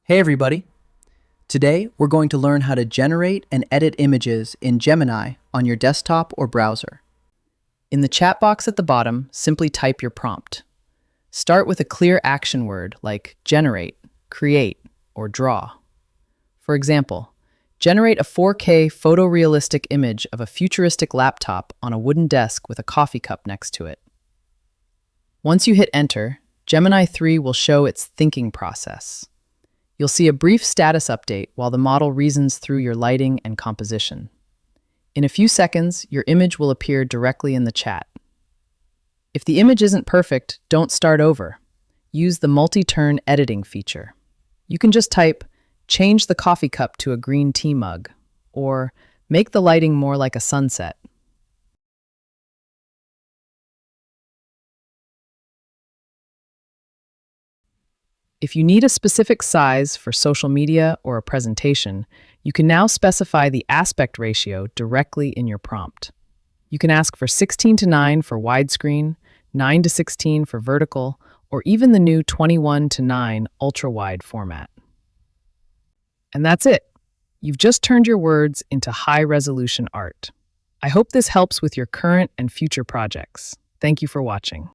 Hey everybody! Today we're going to learn how to generate and edit images in Gemini on your desktop or browser. In the chat box at the bottom, simply type your prompt. Start with a clear action word like generate, create, or draw. For example, generate a 4K photorealistic image of a futuristic laptop on a wooden desk with a coffee cup next to it. Once you hit enter, Gemini 3 will show its thinking process. You'll see a brief status update while the model reasons through your lighting and composition. In a few seconds, your image will appear directly in the chat. If the image isn't perfect, don't start over. Use the multi-turn editing feature. You can just type, change the coffee cup to a green tea mug, or make the lighting more like a sunset. If you need a specific size for social media or a presentation, you can now specify the aspect ratio directly in your prompt. You can ask for 16:9 for widescreen, 9:16 for vertical, or even the new 21:9 ultra-wide format. And that's it. You've just turned your words into high-resolution art. I hope this helps with your current and future projects. Thank you for watching.